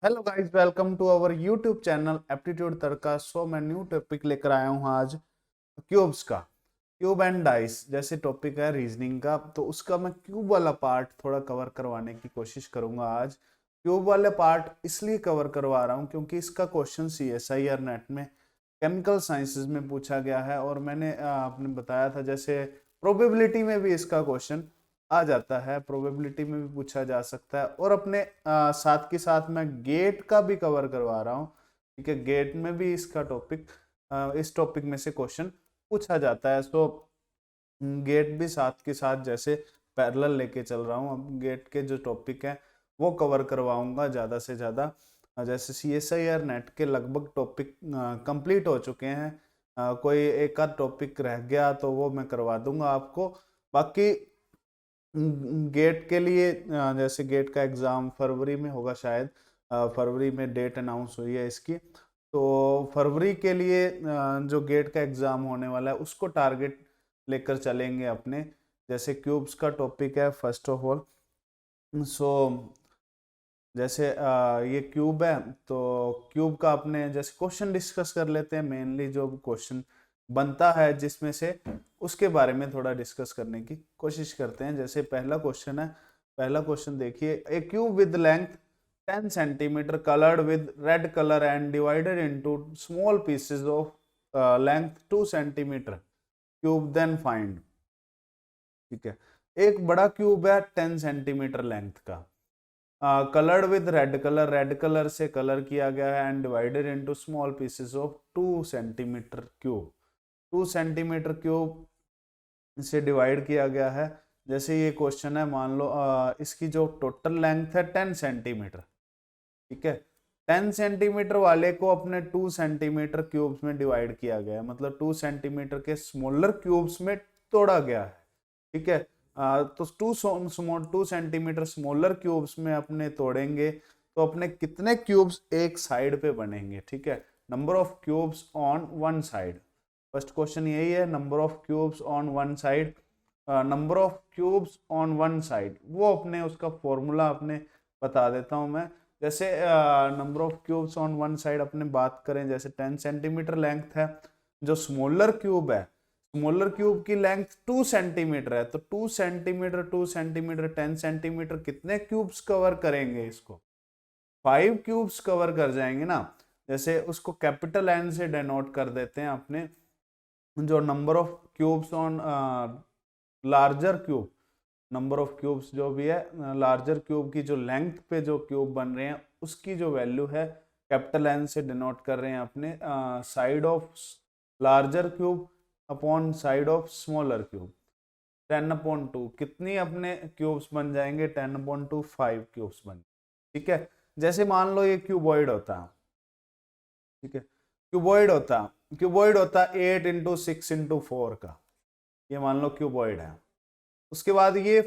Hello guys, welcome to our YouTube channel aptitude Tadka. मैं new topic लेकर आया हूँ आज क्यूब्स का। क्यूब एंड डाइस जैसे टॉपिक है रीजनिंग का, तो उसका मैं क्यूब वाला पार्ट थोड़ा कवर करवाने की कोशिश करूंगा आज। क्यूब वाले पार्ट इसलिए कवर करवा रहा हूँ क्योंकि इसका क्वेश्चन CSIR नेट में केमिकल साइंसेज में पूछा गया है, और मैंने आपने बताया था जैसे प्रोबेबिलिटी में भी इसका क्वेश्चन आ जाता है, प्रोबेबिलिटी में भी पूछा जा सकता है। और अपने साथ के साथ मैं गेट का भी कवर करवा रहा हूँ, ठीक है। गेट में भी इसका टॉपिक इस टॉपिक में से क्वेश्चन पूछा जाता है। तो गेट भी साथ के साथ जैसे पैरेलल लेके चल रहा हूँ। अब गेट के जो टॉपिक है वो कवर करवाऊंगा ज़्यादा से ज़्यादा। जैसे CSIR नेट के लगभग टॉपिक कंप्लीट हो चुके हैं। कोई एक आध टॉपिक रह गया तो वो मैं करवा दूंगा आपको। बाकी गेट के लिए जैसे गेट का एग्ज़ाम फरवरी में होगा शायद। फरवरी में डेट अनाउंस हुई है इसकी। तो फरवरी के लिए जो गेट का एग्ज़ाम होने वाला है उसको टारगेट लेकर चलेंगे अपने। जैसे क्यूब्स का टॉपिक है फर्स्ट ऑफ ऑल। सो जैसे ये क्यूब है, तो क्यूब का अपने जैसे क्वेश्चन डिस्कस कर लेते हैं। मेनली जो क्वेश्चन बनता है जिसमें से उसके बारे में थोड़ा डिस्कस करने की कोशिश करते हैं। जैसे पहला क्वेश्चन है, पहला क्वेश्चन देखिए। A cube with length 10 centimetre coloured with red colour and divided into small pieces of length 2 centimetre, cube then find. ठीक है, एक बड़ा क्यूब है 10 सेंटीमीटर लेंथ का, coloured with red colour, red colour से कलर किया गया है, and divided into small pieces of 2 centimetre cube. 2 centimetre cube से डिवाइड किया गया है। जैसे ये क्वेश्चन है, मान लो इसकी जो टोटल लेंथ है 10 सेंटीमीटर, ठीक है। 10 सेंटीमीटर वाले को अपने 2 सेंटीमीटर क्यूब्स में डिवाइड किया गया है, मतलब 2 सेंटीमीटर के स्मॉलर क्यूब्स में तोड़ा गया है, ठीक है। तो 2 सेंटीमीटर स्मॉलर क्यूब्स में अपने तोड़ेंगे तो अपने कितने क्यूब्स एक साइड पे बनेंगे, ठीक है। Number of cubes on one side, first question यही है। Number of cubes on one side, number of cubes on one side, वो अपने उसका फॉर्मूला अपने बता देता हूं मैं। जैसे number of cubes on one side अपने बात करें, जैसे 10 सेंटीमीटर लेंथ है, जो स्मॉलर क्यूब है, स्मॉलर क्यूब की लेंथ 2 सेंटीमीटर है, तो 2 सेंटीमीटर 2 सेंटीमीटर 10 सेंटीमीटर कितने क्यूब्स कवर करेंगे? इसको 5 क्यूब्स कवर कर जाएंगे ना। जैसे उसको कैपिटल N से डेनोट कर देते हैं अपने, जो number of cubes on larger cube, number of cubes जो भी है लार्जर क्यूब की जो लेंथ पे जो क्यूब बन रहे हैं उसकी जो वैल्यू है कैपिटल N से डिनोट कर रहे हैं अपने side of larger cube upon side of smaller cube. 10/2 कितनी अपने क्यूब्स बन जाएंगे? 10/2 5 क्यूब्स बन, ठीक है। जैसे मान लो ये क्यूबॉइड होता है, ठीक है। क्यूबॉइड होता 8x6x4 का, ये मान लो क्यूबॉइड है। उसके बाद ये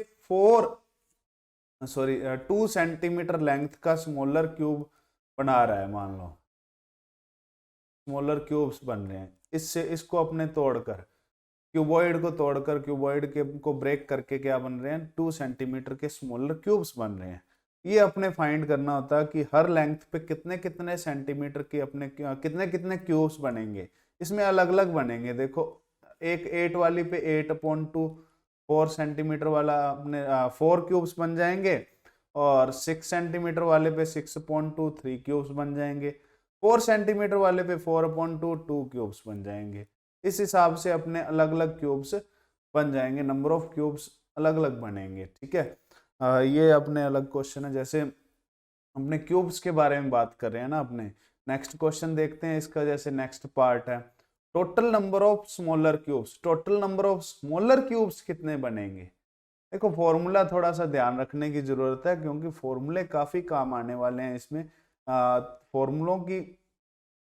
2 सेंटीमीटर लेंथ का स्मॉलर क्यूब बना रहा है, मान लो स्मॉलर क्यूब्स बन रहे हैं। इससे इसको अपने तोड़कर, क्यूबॉइड को तोड़कर, क्यूबॉइड के को ब्रेक करके क्या बन रहे हैं? 2 सेंटीमीटर के स्मॉलर क्यूब्स बन रहे हैं। ये अपने फाइंड करना होता है कि हर लेंथ पे कितने कितने सेंटीमीटर के अपने कितने कितने क्यूब्स बनेंगे। इसमें अलग अलग बनेंगे, देखो एक 8 वाली पे 8/2 4 सेंटीमीटर वाला अपने 4 क्यूब्स बन जाएंगे, और 6 सेंटीमीटर वाले पे 6/2 3 क्यूब्स बन जाएंगे, 4 सेंटीमीटर वाले पे 4/2 2 क्यूब्स बन जाएंगे। इस हिसाब से अपने अलग अलग क्यूब्स बन जाएंगे, नंबर ऑफ क्यूब्स अलग अलग बनेंगे, ठीक है। ये अपने अलग क्वेश्चन है। जैसे अपने क्यूब्स के बारे में बात कर रहे हैं ना अपने, नेक्स्ट क्वेश्चन देखते हैं इसका। जैसे नेक्स्ट पार्ट है total number of smaller cubes, total number of smaller cubes कितने बनेंगे? देखो फॉर्मूला थोड़ा सा ध्यान रखने की जरूरत है, क्योंकि फॉर्मूले काफी काम आने वाले हैं इसमें। फॉर्मूलों की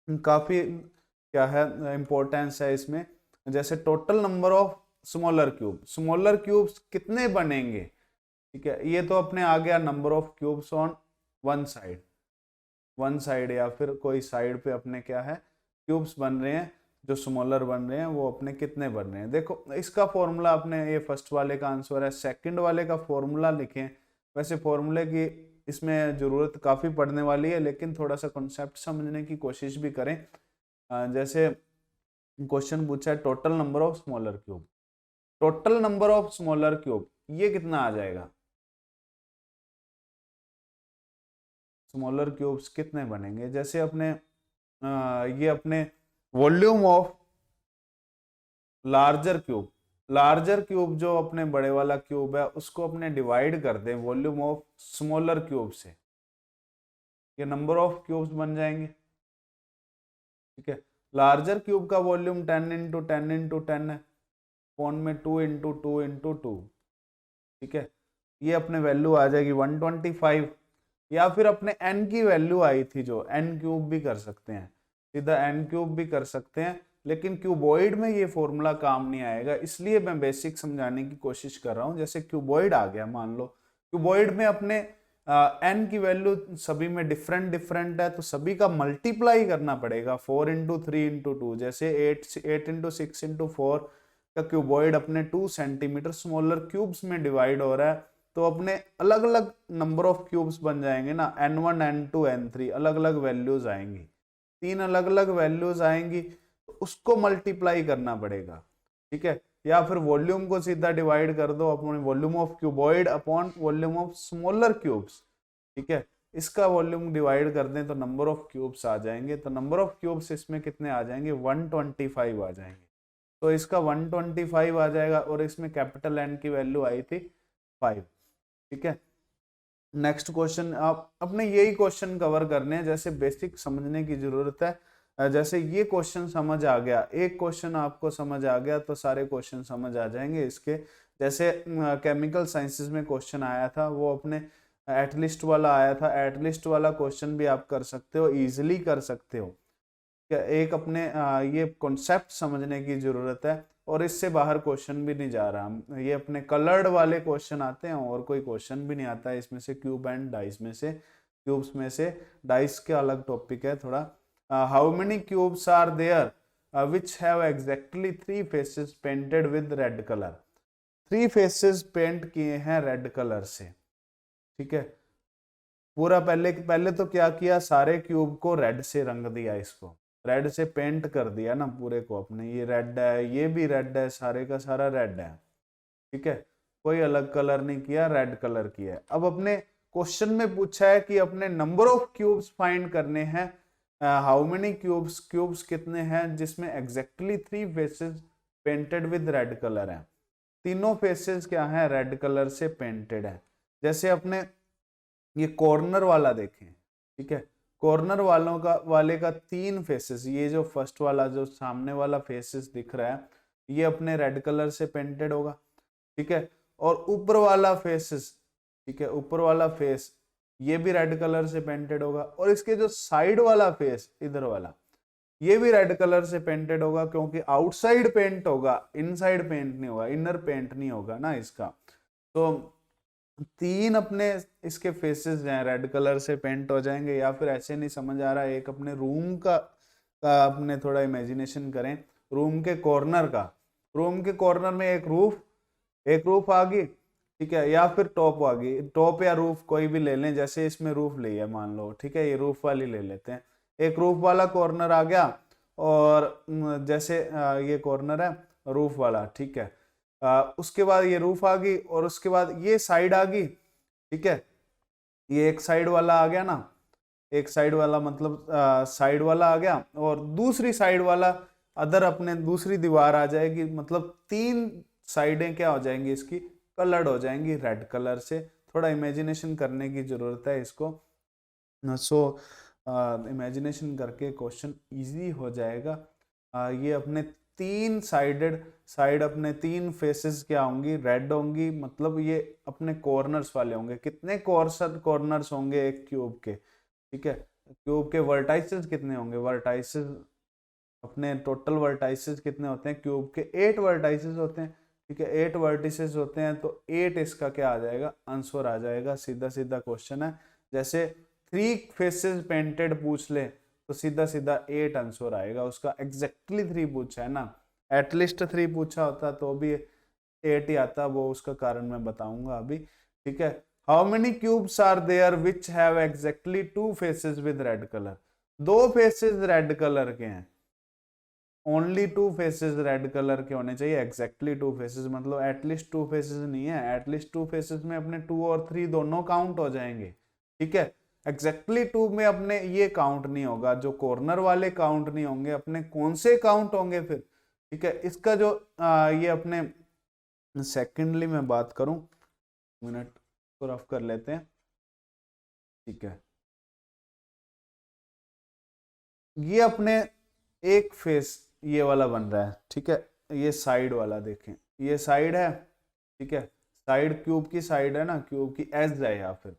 काफी क्या है इंपॉर्टेंस है इसमें। जैसे total number of smaller cube, smaller cubes कितने बनेंगे, ठीक है। ये तो अपने आ गया number of cubes on one side, one side या फिर कोई साइड पे अपने क्या है क्यूब्स बन रहे हैं, जो स्मॉलर बन रहे हैं वो अपने कितने बन रहे हैं। देखो इसका फॉर्मूला अपने, ये फर्स्ट वाले का आंसर है। सेकंड वाले का फॉर्मूला लिखें, वैसे फॉर्मूले की इसमें जरूरत काफी पड़ने वाली है, लेकिन थोड़ा सा कॉन्सेप्ट समझने की कोशिश भी करें। जैसे क्वेश्चन पूछा है total number of smaller cube, total number of smaller cube ये कितना आ जाएगा, स्मॉलर क्यूब्स कितने बनेंगे। जैसे अपने ये अपने volume of larger cube, larger cube जो अपने बड़े वाला क्यूब है उसको अपने डिवाइड कर दें वॉल्यूम ऑफ स्मॉलर क्यूब से, ये नंबर ऑफ क्यूब्स बन जाएंगे। ठीक है, लार्जर क्यूब का वॉल्यूम 10 इंटू 10 इंटू 10 है, फोन में 2 इंटू 2 इंटू 2। ठीक है, ये अपने वैल्यू आ जाएगी 125, या फिर अपने n की वैल्यू आई थी जो n क्यूब भी कर सकते हैं, सीधा n क्यूब भी कर सकते हैं, लेकिन क्यूबॉइड में ये फॉर्मूला काम नहीं आएगा, इसलिए मैं बेसिक समझाने की कोशिश कर रहा हूं। जैसे क्यूबॉइड आ गया, मान लो क्यूबॉइड में अपने n की वैल्यू सभी में डिफरेंट डिफरेंट है, तो सभी का मल्टीप्लाई करना पड़ेगा 4 इंटू 3 इंटू 2। जैसे 8 इंटू 6 इंटू 4 का क्यूबॉइड अपने 2 सेंटीमीटर स्मॉलर क्यूब्स में डिवाइड हो रहा है, तो अपने अलग अलग नंबर ऑफ क्यूब्स बन जाएंगे ना, n1 n2 n3 अलग अलग वैल्यूज आएंगी, 3 अलग अलग वैल्यूज आएंगी, तो उसको मल्टीप्लाई करना पड़ेगा। ठीक है, या फिर वॉल्यूम को सीधा डिवाइड कर दो अपने volume of cuboid upon volume of smaller cubes. ठीक है, इसका वॉल्यूम डिवाइड कर दें तो नंबर ऑफ क्यूब्स आ जाएंगे, तो नंबर ऑफ क्यूब्स इसमें कितने आ जाएंगे, 125 आ जाएंगे। तो इसका 125 आ जाएगा, और इसमें कैपिटल N की वैल्यू आई थी 5। ठीक है, नेक्स्ट क्वेश्चन, आप अपने यही क्वेश्चन कवर करने हैं, जैसे बेसिक समझने की जरूरत है। जैसे ये क्वेश्चन समझ आ गया, एक क्वेश्चन आपको समझ आ गया तो सारे क्वेश्चन समझ आ जाएंगे इसके। जैसे केमिकल साइंसेस में क्वेश्चन आया था, वो अपने एटलिस्ट वाला आया था, एटलिस्ट वाला क्वेश्चन भी आप कर सकते हो, इजिली कर सकते हो। एक अपने ये कॉन्सेप्ट समझने की जरूरत है, और इससे बाहर क्वेश्चन भी नहीं जा रहा। ये अपने कलर्ड वाले क्वेश्चन आते हैं, और कोई क्वेश्चन भी नहीं आता है इसमें से, क्यूब एंड डाइस में से, क्यूब्स में से। डाइस के अलग टॉपिक है थोड़ा। How many cubes are there which have exactly 3 faces painted with red colour, 3 faces paint किए हैं रेड कलर से। ठीक है, पूरा पहले पहले तो क्या किया, सारे क्यूब को रेड से रंग दिया, इसको रेड से पेंट कर दिया ना पूरे को अपने, ये रेड है, ये भी रेड है, सारे का सारा रेड है। ठीक है, कोई अलग कलर नहीं किया, रेड कलर किया है। अब अपने क्वेश्चन में पूछा है कि अपने नंबर ऑफ क्यूब्स फाइंड करने हैं, हाउ मेनी क्यूब्स, क्यूब्स कितने हैं जिसमें exactly 3 faces painted with red colour है, तीनों फेसेस क्या है, रेड कलर से पेंटेड है। जैसे अपने ये कॉर्नर वाला देखें। ठीक है, कॉर्नर वाले का 3 फेसेस, ये जो फर्स्ट वाला जो सामने वाला फेसेस दिख रहा है, ये अपने रेड कलर से पेंटेड होगा। ठीक है, और ऊपर वाला फेसेस, ठीक है, ऊपर वाला फेस ये भी रेड कलर से पेंटेड होगा, और इसके जो साइड वाला फेस इधर वाला, ये भी रेड कलर से पेंटेड होगा, क्योंकि आउटसाइड पेंट होगा, इनसाइड पेंट नहीं होगा, इनर पेंट नहीं होगा ना इसका। तो 3 अपने इसके फेसेस हैं रेड कलर से पेंट हो जाएंगे। या फिर ऐसे नहीं समझ आ रहा, एक अपने रूम का अपने थोड़ा इमेजिनेशन करें, रूम के कॉर्नर का, रूम के कॉर्नर में एक रूफ आ गई। ठीक है, या फिर टॉप आ गई, टॉप या रूफ कोई भी ले लें, जैसे इसमें रूफ ली है मान लो। ठीक है, ये रूफ वाली ले लेते हैं, एक रूफ वाला कॉर्नर आ गया, और जैसे ये कॉर्नर है रूफ वाला। ठीक है, उसके बाद ये रूफ आ गई, और उसके बाद ये साइड आ गई। ठीक है, ये एक साइड वाला आ गया ना, एक साइड वाला मतलब साइड वाला आ गया, और दूसरी साइड वाला अदर अपने दूसरी दीवार आ जाएगी, मतलब 3 साइडें क्या हो जाएंगी इसकी, कलर्ड हो जाएंगी रेड कलर से। थोड़ा इमेजिनेशन करने की जरूरत है इसको। सो इमेजिनेशन करके क्वेश्चन इजी हो जाएगा। ये अपने 3 साइड अपने 3 फेसेस क्या होंगी, रेड होंगी, मतलब ये अपने कॉर्नर्स वाले होंगे। कितने कॉर्नर्स होंगे एक क्यूब के। ठीक है, क्यूब के वर्टाइसेस कितने होंगे, वर्टाइसेस अपने टोटल वर्टाइसेस कितने होते हैं क्यूब के, 8 वर्टाइसेस होते हैं। ठीक है, 8 वर्टिसेस होते हैं, तो 8 इसका क्या आ जाएगा, आंसर आ जाएगा। सीधा सीधा क्वेश्चन है। जैसे 3 फेसेस पेंटेड पूछ ले तो सीधा सीधा 8 आंसर आएगा उसका। एग्जैक्टली 3 पूछा है ना, एटलीस्ट 3 पूछा होता तो भी 8 ही आता, वो उसका कारण मैं बताऊंगा अभी। ठीक है, how many cubes are there which have exactly two faces with red colour, दो फेसेस रेड कलर के हैं, only two faces red colour के होने चाहिए, एग्जैक्टली टू फेसेस मतलब एटलीस्ट टू फेसेस नहीं है, एटलीस्ट टू फेसेस में अपने 2 और 3 दोनों काउंट हो जाएंगे, ठीक है। एग्जैक्टली 2 में अपने ये काउंट नहीं होगा, जो कॉर्नर वाले काउंट नहीं होंगे, अपने कौन से काउंट होंगे फिर, ठीक है। इसका जो ये अपने सेकेंडली मैं बात करूं, मिनट को रफ कर लेते हैं, ठीक है। ये अपने एक फेस ये वाला बन रहा है, ठीक है, ये साइड वाला देखें, ये साइड है, ठीक है, साइड क्यूब की साइड है ना, क्यूब की एज है, या फिर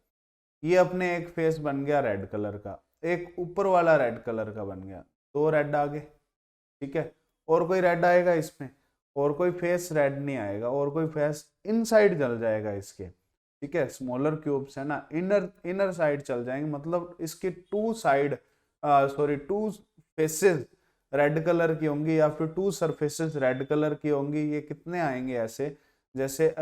ये अपने एक फेस बन गया रेड कलर का, एक ऊपर वाला रेड कलर का बन गया, दो रेड आ गए, ठीक है। और कोई रेड आएगा इसमें, और कोई फेस रेड नहीं आएगा, और कोई फेस इनसाइड चल जाएगा इसके, ठीक है। स्मॉलर क्यूब्स है ना, इनर साइड चल जाएंगे, मतलब इसके two side sorry two faces red colour की होंगी, या फिर टू सरफेसेस रेड कलर की होंगी। ये कितने आएंगे ऐसे, जैसे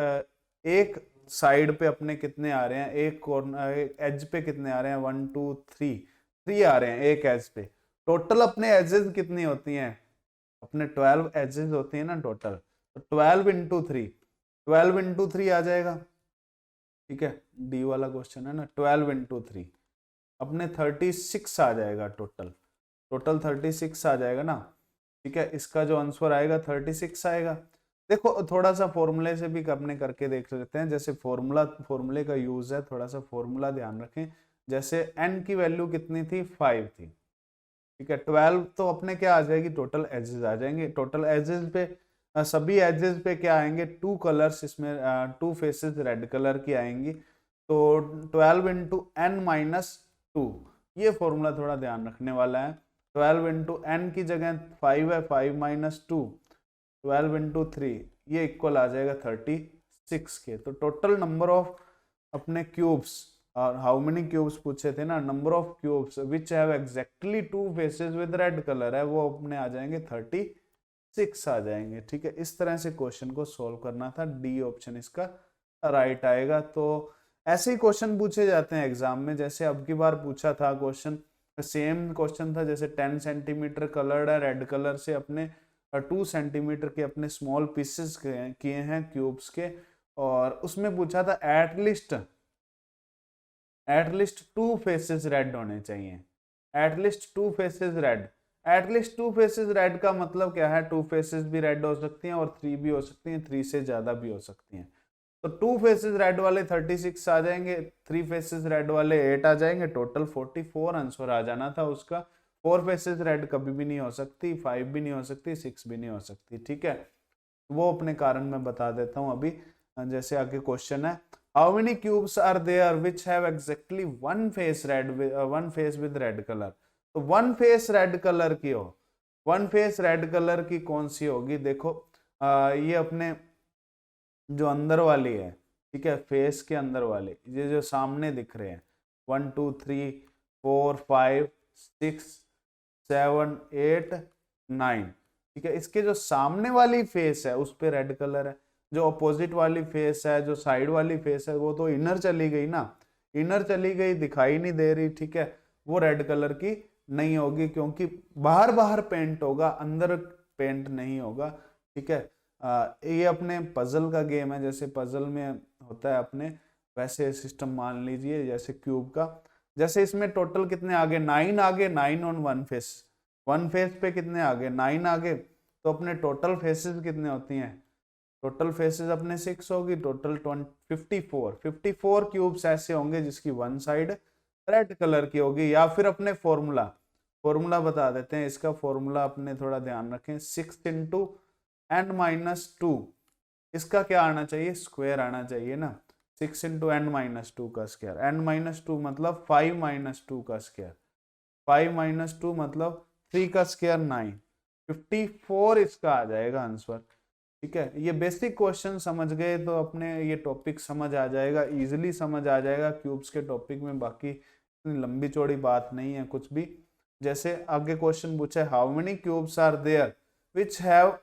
एक साइड पे अपने कितने आ रहे हैं, एक कॉर्नर एज पे कितने आ रहे हैं, 1 2 3 आ रहे हैं एक एज पे। टोटल अपने एजेस कितनी होती हैं, अपने 12 एजेस होती है ना टोटल, तो 12 इंटू 3, 12 इंटू 3 आ जाएगा, ठीक है। डी वाला क्वेश्चन है ना, 12 इंटू 3 अपने 36 आ जाएगा, टोटल 36 आ जाएगा ना, ठीक है। इसका जो आंसर आएगा 36 आएगा। देखो थोड़ा सा फॉर्मूले से भी अपने करके देख लेते हैं, जैसे फॉर्मूले का यूज है, थोड़ा सा फॉर्मूला ध्यान रखें। जैसे n की वैल्यू कितनी थी, 5 थी, ठीक है। 12 तो अपने क्या आ जाएगी, टोटल एजेस आ जाएंगे, टोटल एजेस पे सभी एजेस पे क्या आएंगे, टू कलर्स, इसमें टू फेसेस रेड कलर की आएंगी, तो 12 इंटू एन माइनस 2, ये फॉर्मूला थोड़ा ध्यान रखने वाला है। 12 इंटू एन की जगह 5 है, 5 माइनस 2, 12 इंटू 3, ये इक्वल आ जाएगा 36 के। तो टोटल नंबर ऑफ अपने क्यूब्स, और हाउ मेनी क्यूब्स पूछे थे ना, number of cubes which have exactly two faces with red colour है, वो अपने आ जाएंगे 36 आ जाएंगे, ठीक है। इस तरह से क्वेश्चन को सॉल्व करना था, डी ऑप्शन इसका राइट आएगा। तो ऐसे ही क्वेश्चन पूछे जाते हैं एग्जाम में, जैसे अब की बार पूछा था क्वेश्चन, सेम क्वेश्चन था, जैसे 10 सेंटीमीटर कलर्ड है रेड कलर से, अपने 2 सेंटीमीटर के अपने स्मॉल पीसेस किए हैं क्यूब्स के, और उसमें पूछा था एटलीस्ट 2 फेसेस रेड होने चाहिए, at least 2 faces red. At least 2 faces red का मतलब क्या है, 2 फेसेस भी रेड हो सकती हैं और 3 भी हो सकती हैं, 3 से ज्यादा भी हो सकती हैं। तो 2 फेसेस रेड वाले 36 आ जाएंगे, 3 फेसेस रेड वाले 8 आ जाएंगे, टोटल 44 आंसर आ जाना था उसका। 4 फेसेस रेड कभी भी नहीं हो सकती, 5 भी नहीं हो सकती, 6 भी नहीं हो सकती, ठीक है। वो अपने कारण मैं बता देता हूं अभी। जैसे आगे क्वेश्चन है, how many cubes are there which have exactly one face with red colour. तो वन फेस रेड कलर की हो, वन फेस रेड कलर की कौन सी होगी, देखो ये अपने जो अंदर वाली है, ठीक है, फेस के अंदर वाले, ये जो सामने दिख रहे हैं 1 2 3 4 5 6 7 8 9, ठीक है। इसके जो सामने वाली फेस है उस पे रेड कलर है, जो अपोजिट वाली फेस है, जो साइड वाली फेस है, वो तो इनर चली गई ना, इनर चली गई, दिखाई नहीं दे रही, ठीक है। वो रेड कलर की नहीं होगी, क्योंकि बाहर बाहर पेंट होगा, अंदर पेंट नहीं होगा, ठीक है। ये अपने पजल का गेम है, जैसे पजल में होता है अपने, वैसे सिस्टम मान लीजिए जैसे क्यूब का। जैसे इसमें टोटल कितने आगे, 9 आगे, 9 ऑन वन फेस पे कितने आगे, 9 आगे, तो अपने टोटल फेसेस कितने होती हैं, टोटल फेसेस अपने 6 होगी, टोटल 54 क्यूब्स ऐसे होंगे जिसकी वन साइड रेड कलर की होगी। या फिर अपने फॉर्मूला बता देते हैं, इसका फॉर्मूला अपने थोड़ा ध्यान रखें, 6 इंटू एन माइनस 2, इसका क्या आना चाहिए, स्क्वायर आना चाहिए ना, 6 इंटू एन माइनस 2 का स्क्वायर, एन माइनस 2 मतलब 5 माइनस 2 का स्क्वायर, 5 माइनस 2 मतलब 3 का स्क्वायर 9, 54 इसका आ जाएगा आंसर, ठीक है। ये बेसिक क्वेश्चन समझ गए तो अपने ये टॉपिक समझ आ जाएगा, इजीली समझ आ जाएगा क्यूब्स के टॉपिक में, बाकी इतनी लंबी चौड़ी बात नहीं है कुछ भी। जैसे आगे क्वेश्चन पूछा है, how many cubes are there which have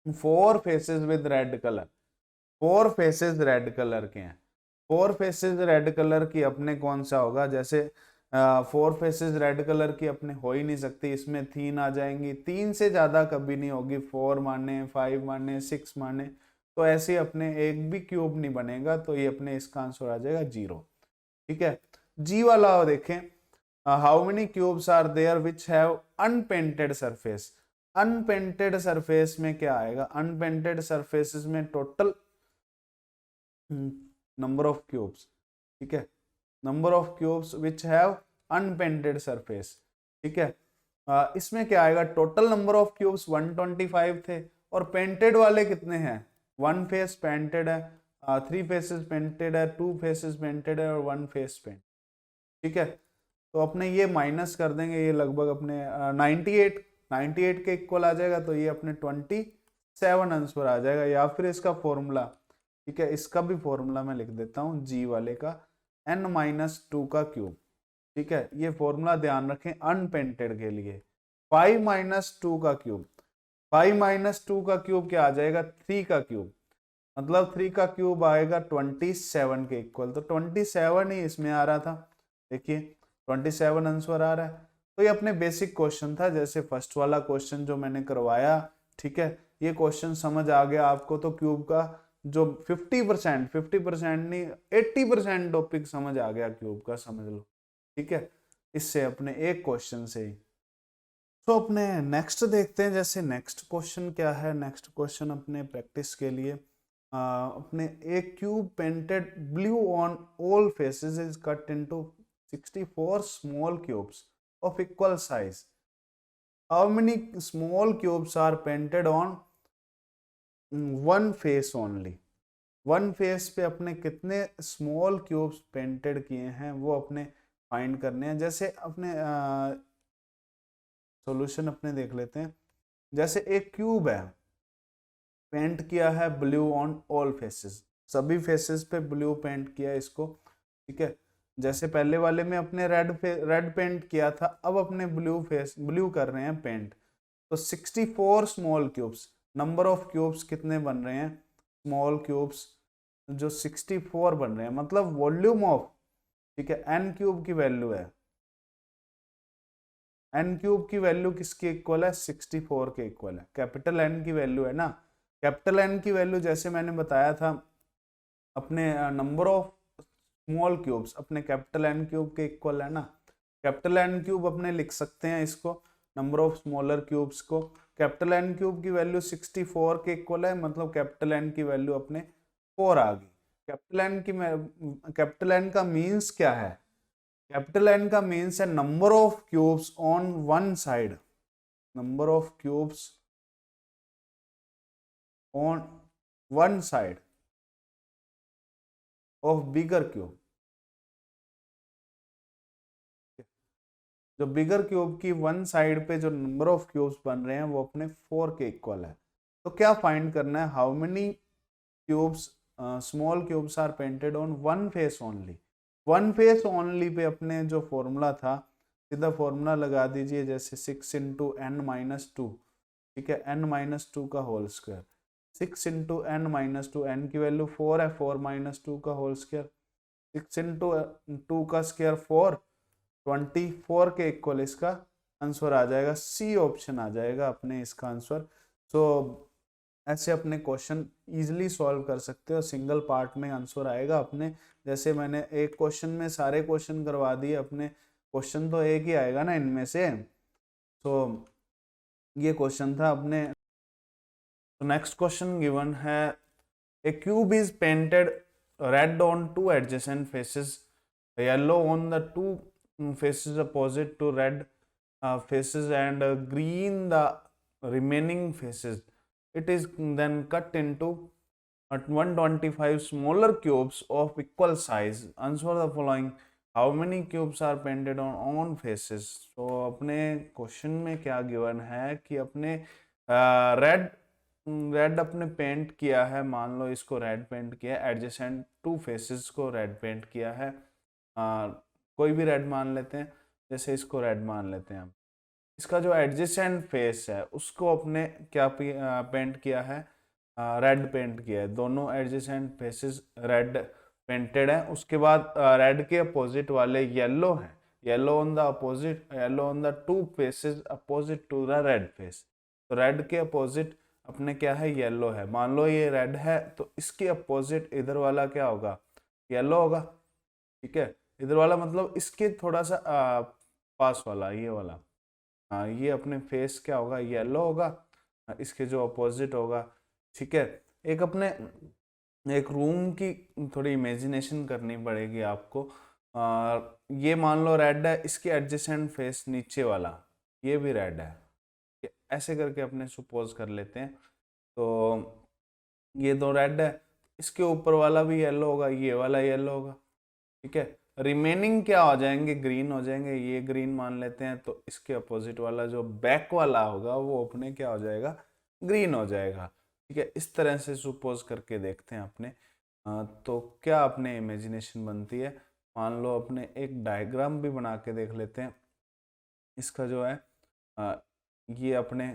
4 faces with red colour, 4 faces red colour के हैं, 4 फेसेस रेड कलर की अपने कौन सा होगा, जैसे 4 फेसेस रेड कलर की अपने हो ही नहीं सकती, इसमें 3 आ जाएंगी, 3 से ज्यादा कभी नहीं होगी, 4 माने 5 माने 6 माने, तो ऐसे अपने एक भी क्यूब नहीं बनेगा, तो ये अपने इसका आंसर आ जाएगा 0। ठीक है, जी वाला देखें, how many cubes are there which have unpainted surface. Unpainted surface में क्या आएगा, अनपेंटेड सरफेसेस में टोटल नंबर ऑफ क्यूब्स, ठीक है, number of cubes which have unpainted surface. ठीक है, इसमें क्या आएगा, टोटल नंबर ऑफ क्यूब्स 125 थे, और पेंटेड वाले कितने हैं, 1 फेस पेंटेड है, 3 फेसेस पेंटेड है, 2 फेसेस पेंटेड है, और 1 फेस पेंट। ठीक है, तो अपने ये माइनस कर देंगे, ये लगभग अपने 98 के इक्वल आ जाएगा, तो ये अपने 27 आंसर आ जाएगा। या फिर इसका फॉर्मूला, ठीक है, इसका भी फॉर्मूला मैं लिख देता हूँ, जी वाले का n-2 का क्यूब। ठीक है, ये फॉर्मूला ध्यान रखें अनपेंटेड के लिए, 5-2 का क्यूब, 5-2 का क्यूब क्या आ जाएगा, 3 का क्यूब, मतलब 3 का क्यूब आएगा 27 के इक्वल, तो 27 ही इसमें आ रहा था, देखिए 27 आंसर आ रहा है। तो ये अपने बेसिक क्वेश्चन था, जैसे फर्स्ट वाला क्वेश्चन जो मैंने करवाया, ठीक है, ये क्वेश्चन समझ आ गया आपको, तो क्यूब का जो 50% नहीं 80% टॉपिक समझ आ गया क्यूब का, समझ लो। ठीक है, इससे अपने एक क्वेश्चन से ही। तो अपने नेक्स्ट देखते हैं, जैसे नेक्स्ट क्वेश्चन क्या है, नेक्स्ट क्वेश्चन अपने प्रैक्टिस के लिए अपने एक cube painted blue on all faces is cut into 64 small cubes of equal size. How many small cubes are painted on one face only. One face पे अपने कितने स्मॉल क्यूब्स पेंटेड किए हैं वो अपने फाइंड करने हैं। जैसे अपने सॉल्यूशन अपने देख लेते हैं, जैसे एक क्यूब है, पेंट किया है ब्लू ऑन ऑल फेसेस, सभी फेसेस पे ब्लू पेंट किया इसको। ठीक है, जैसे पहले वाले में अपने रेड पेंट किया था, अब अपने ब्लू कर रहे हैं पेंट, तो 64 small cubes, number of cubes कितने बन रहे हैं, स्मॉल क्यूब्स जो 64 बन रहे हैं, मतलब वॉल्यूम ऑफ, ठीक है, एन क्यूब की वैल्यू है, एन क्यूब की वैल्यू किसके इक्वल है, 64 के इक्वल है, कैपिटल एन की वैल्यू है ना। कैपिटल एन की वैल्यू जैसे मैंने बताया था, अपने नंबर ऑफ स्मॉल क्यूब्स अपने कैपिटल एन क्यूब के इक्वल है ना। कैपिटल एन क्यूब अपने लिख सकते हैं इसको, नंबर ऑफ स्मॉलर क्यूब्स को, कैपिटल एन क्यूब की वैल्यू 64 के इक्वल है, मतलब कैपिटल एन की वैल्यू अपने 4 आ गई। कैपिटल एन का मीन्स क्या है, कैपिटल एन का मीन्स है number of cubes on one side, number of cubes on one side of bigger cube. जो बिगर क्यूब की वन साइड पे जो नंबर ऑफ क्यूब्स बन रहे हैं वो अपने 4 के इक्वल है। तो क्या फाइंड करना है, how many cubes small cubes are painted on one face only. One face only पे अपने जो फॉर्मूला था, सीधा फॉर्मूला लगा दीजिए, जैसे 6 × n-2, ठीक है, n-2 का होल स्क्वायर, 6 × n-2, n की वैल्यू 4 है, 4 - 2 का होल स्क्वायर, 6 × 2 का स्क्वायर 4, 24 के इक्वल इसका आंसर आ जाएगा, सी ऑप्शन आ जाएगा अपने इसका आंसर। सो ऐसे अपने क्वेश्चन इजीली सॉल्व कर सकते हो, सिंगल पार्ट में आंसर आएगा अपने। जैसे मैंने एक क्वेश्चन में सारे क्वेश्चन करवा दिए, अपने क्वेश्चन तो एक ही आएगा ना इनमें से। तो ये क्वेश्चन था अपने। तो नेक्स्ट क्वेश्चन गिवन है, a cube is painted red on two adjacent faces, yellow on the two faces opposite to red faces, and green the remaining faces. It is then cut into 125 smaller cubes of equal size. Answer the following. How many cubes are painted on faces? So अपने question में क्या given है कि अपने red अपने paint किया है, मान लो इसको रेड पेंट किया है, एडजेसेंट टू फेसेस को रेड पेंट किया है, कोई भी रेड मान लेते हैं, जैसे इसको रेड मान लेते हैं हम। इसका जो एडजेसेंट फेस है उसको अपने क्या पेंट किया है, रेड पेंट किया है, दोनों एडजेसेंट फेसेस रेड पेंटेड है। उसके बाद रेड के अपोजिट वाले येलो हैं, yellow on the opposite, yellow on the two faces opposite to the red face. तो रेड के अपोजिट अपने क्या है, येलो है। मान लो ये रेड है तो इसके अपोजिट इधर वाला क्या होगा, येलो होगा। ठीक है, इधर वाला मतलब इसके थोड़ा सा पास वाला, ये वाला, हाँ ये अपने फेस क्या होगा, येलो होगा। इसके जो अपोजिट होगा। ठीक है, एक अपने एक रूम की थोड़ी इमेजिनेशन करनी पड़ेगी आपको। ये मान लो रेड है, इसके एडजेसेंट फेस नीचे वाला ये भी रेड है, ऐसे करके अपने सपोज कर लेते हैं। तो ये दो रेड है, इसके ऊपर वाला भी येलो होगा, ये वाला येलो होगा। ठीक है, रिमेनिंग क्या हो जाएंगे, ग्रीन हो जाएंगे, ये ग्रीन मान लेते हैं। तो इसके अपोजिट वाला जो बैक वाला होगा वो अपने क्या हो जाएगा, ग्रीन हो जाएगा। ठीक है, इस तरह से सुपोज करके देखते हैं अपने। तो क्या अपने इमेजिनेशन बनती है। मान लो अपने एक डायग्राम भी बना के देख लेते हैं। इसका जो है ये अपने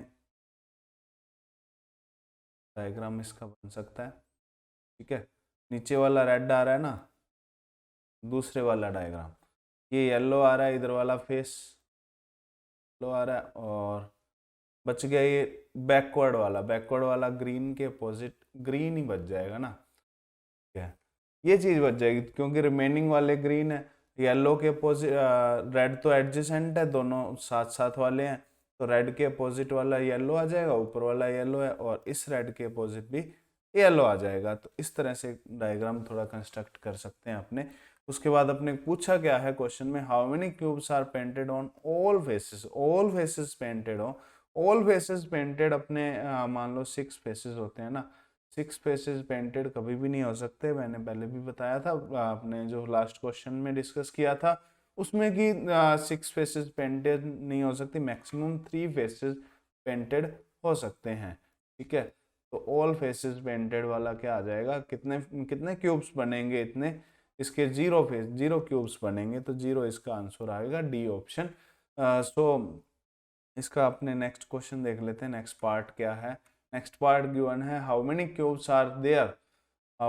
डायग्राम इसका बन सकता है। ठीक है, नीचे वाला रेड आ रहा है ना, दूसरे वाला डायग्राम, ये येलो आ रहा है, इधर वाला फेस येलो आ रहा है, और बच गया ये बैकवर्ड वाला, बैकवर्ड वाला ग्रीन के अपोजिट ग्रीन ही बच जाएगा ना। ठीक है, ये चीज बच जाएगी क्योंकि रिमेनिंग वाले ग्रीन है। येलो के अपोजिट, रेड तो एडजेसेंट है, दोनों साथ साथ वाले हैं। तो रेड के अपोजिट वाला येलो आ जाएगा, ऊपर वाला येलो है, और इस रेड के अपोजिट भी येलो आ जाएगा। तो इस तरह से डायग्राम थोड़ा कंस्ट्रक्ट कर सकते हैं अपने। उसके बाद अपने पूछा क्या है क्वेश्चन में, how many cubes are painted on all faces, all faces painted हो। ऑल फेसेस पेंटेड अपने मान लो 6 फेसेस होते हैं ना, 6 फेसेस पेंटेड कभी भी नहीं हो सकते। मैंने पहले भी बताया था, आपने जो लास्ट क्वेश्चन में डिस्कस किया था उसमें कि 6 फेसेस पेंटेड नहीं हो सकती, मैक्सिमम 3 फेसेस पेंटेड हो सकते हैं। ठीक है, तो ऑल फेसेस पेंटेड वाला क्या आ जाएगा, कितने कितने क्यूब्स बनेंगे, इतने इसके 0 फेस 0 क्यूब्स बनेंगे। तो 0 इसका आंसर आएगा, डी ऑप्शन। सो इसका अपने नेक्स्ट क्वेश्चन देख लेते हैं, नेक्स्ट पार्ट क्या है। नेक्स्ट पार्ट गिवन है, how many cubes are there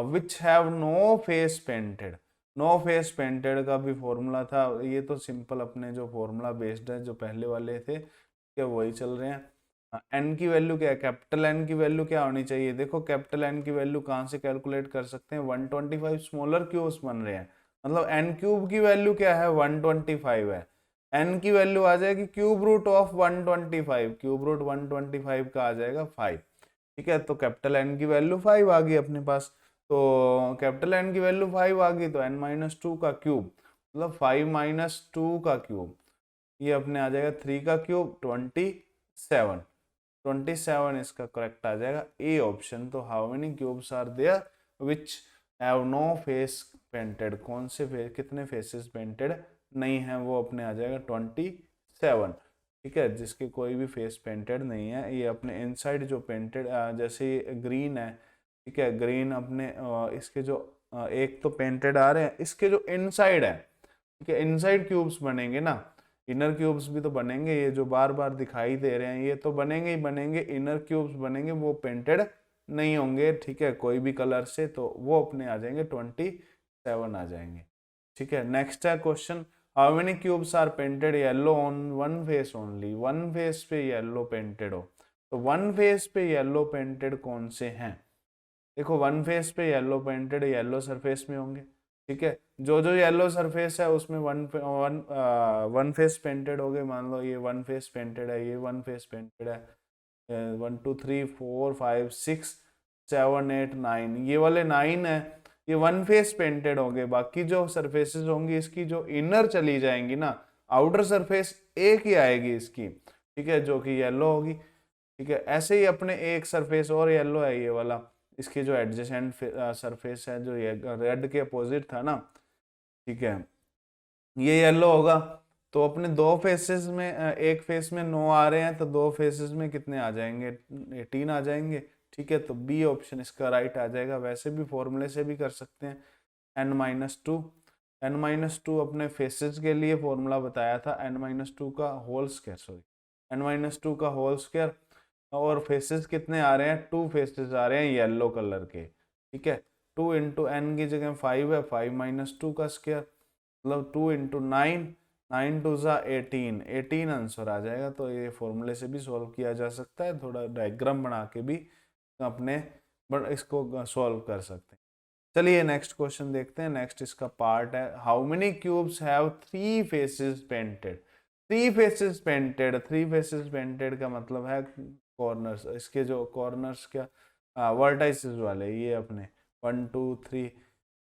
which have no face painted. No face painted का भी फॉर्मूला था, ये तो सिंपल अपने जो फॉर्मूला बेस्ड है जो पहले वाले थे क्या वही चल रहे हैं। एन की वैल्यू क्या है, कैपिटल एन की वैल्यू क्या होनी चाहिए। देखो कैपिटल एन की वैल्यू कहाँ से कैलकुलेट कर सकते हैं, 125 स्मॉलर क्यूब्स बन रहे हैं, मतलब एन क्यूब की वैल्यू क्या है, 125 है। एन की वैल्यू आ जाएगी cube root of 125, cube root 125 का आ जाएगा 5। ठीक है, तो कैपिटल एन की वैल्यू 5 आ गई अपने पास। तो कैपिटल एन की वैल्यू 5 आ गई तो एन माइनस टू का क्यूब, मतलब 5 माइनस टू का क्यूब, ये अपने आ जाएगा 3 का क्यूब 27। 27 इसका करेक्ट आ जाएगा, ए ऑप्शन। तो how many cubes are there which have no face painted, कौन से कितने फेसेस पेंटेड नहीं है, वो अपने आ जाएगा 27। ठीक है, जिसके कोई भी फेस पेंटेड नहीं है। ये अपने इनसाइड जो पेंटेड, जैसे ग्रीन है, ठीक है, ग्रीन अपने इसके जो एक तो पेंटेड आ रहे हैं, इसके जो इनसाइड है, ठीक है, इनसाइड क्यूब्स बनेंगे ना, इनर क्यूब्स भी तो बनेंगे, ये जो बार बार दिखाई दे रहे हैं ये तो बनेंगे ही बनेंगे, इनर क्यूब्स बनेंगे, वो पेंटेड नहीं होंगे। ठीक है, कोई भी कलर से, तो वो अपने आ जाएंगे 27 आ जाएंगे। ठीक है, नेक्स्ट है question, how many cubes are painted yellow on one face only. One face पे येलो पेंटेड हो, तो वन फेस पे येलो पेंटेड कौन से हैं। देखो वन फेस पे येलो पेंटेड येलो सरफेस में होंगे। ठीक है, जो जो येलो सरफेस है उसमें वन फेस पेंटेड हो गए। मान लो ये वन फेस पेंटेड है, ये वन फेस पेंटेड है, 1 2 3 4 5 6 7 8 9, ये वाले 9 है, ये वन फेस पेंटेड होंगे। बाकी जो सरफेसेस होंगी इसकी जो इनर चली जाएंगी ना, आउटर सरफेस एक ही आएगी इसकी, ठीक है, जो कि येलो होगी। ठीक है, ऐसे ही अपने एक सरफेस और येलो है, ये वाला, इसकी जो एडजेसेंट सरफेस है जो ये रेड के अपोजिट था ना, ठीक है, ये येलो होगा। तो अपने दो फेसेस में, एक फेस में 9 आ रहे हैं, तो दो फेसेस में कितने आ जाएंगे, 18 आ जाएंगे। ठीक है, तो बी ऑप्शन इसका राइट आ जाएगा। वैसे भी फॉर्मूले से भी कर सकते हैं, n-2, n-2 अपने फेसेस के लिए फॉर्मूला बताया था, n-2 का होल स्क्वायर, सॉरी n-2 का होल स्क्वायर। और फेसेस कितने आ रहे हैं, 2 फेसेस आ रहे हैं येलो कलर के। ठीक है, 2 इंटू एन की जगह 5 है, 5 माइनस 2 का स्क्वायर, मतलब 2 इंटू 9, 9 टू ज़ा 18, 18 आंसर आ जाएगा। तो ये फॉर्मूले से भी सॉल्व किया जा सकता है, थोड़ा डायग्राम बना के भी अपने इसको सॉल्व कर सकते हैं। चलिए नेक्स्ट क्वेश्चन देखते हैं। नेक्स्ट इसका पार्ट है, how many cubes have 3 faces painted. 3 faces painted, 3 faces painted का मतलब है कॉर्नर्स, इसके जो कॉर्नर्स क्या वर्टाइसेस वाले, ये अपने 1 2 3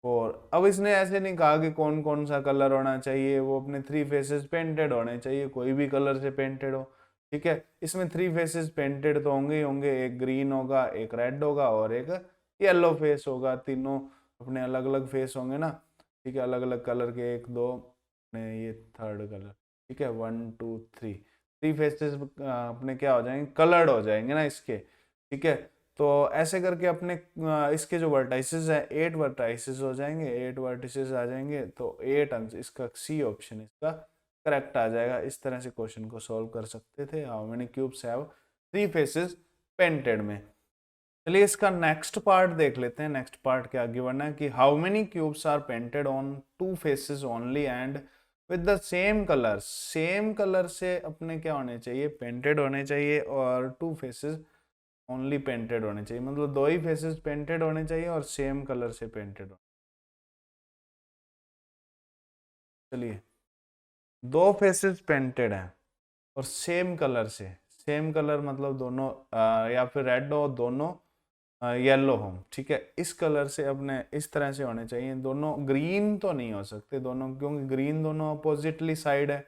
4। अब इसने ऐसे नहीं कहा कि कौन कौन सा कलर होना चाहिए, वो अपने 3 फेसेस पेंटेड होने चाहिए, कोई भी कलर से पेंटेड हो, ठीक है। इसमें 3 फेसेस पेंटेड तो होंगे ही होंगे, एक ग्रीन होगा, एक रेड होगा और एक येलो फेस होगा, तीनों अपने अलग अलग फेस होंगे ना, ठीक है, अलग अलग कलर के, एक दो अपने ये थर्ड कलर, ठीक है, 1 2 3, 3 फेसेस अपने क्या हो जाएंगे, कलर्ड हो जाएंगे ना इसके, ठीक है। तो ऐसे करके अपने इसके जो वर्टाइसेस है 8 वर्टाइसेस हो जाएंगे, 8 वर्टिसेस आ जाएंगे, तो 8 आंसर इसका सी ऑप्शन इसका करेक्ट आ जाएगा। इस तरह से क्वेश्चन को सॉल्व कर सकते थे, how many cubes have 3 faces painted में। चलिए इसका नेक्स्ट पार्ट देख लेते हैं। नेक्स्ट पार्ट क्या गिवन है कि how many cubes are painted on 2 faces only and with the same colour. Same colour से अपने क्या होने चाहिए, पेंटेड होने चाहिए, और 2 फेसेस ओनली पेंटेड होने चाहिए, मतलब 2 ही फेसेस पेंटेड होने चाहिए और सेम कलर से पेंटेड हो। चलिए 2 फेसेस पेंटेड हैं और सेम कलर से, सेम कलर मतलब दोनों या फिर रेड हो, दोनों येलो हो, ठीक है, इस कलर से अपने इस तरह से होने चाहिए। दोनों ग्रीन तो नहीं हो सकते दोनों, क्योंकि ग्रीन दोनों अपोजिटली साइड है,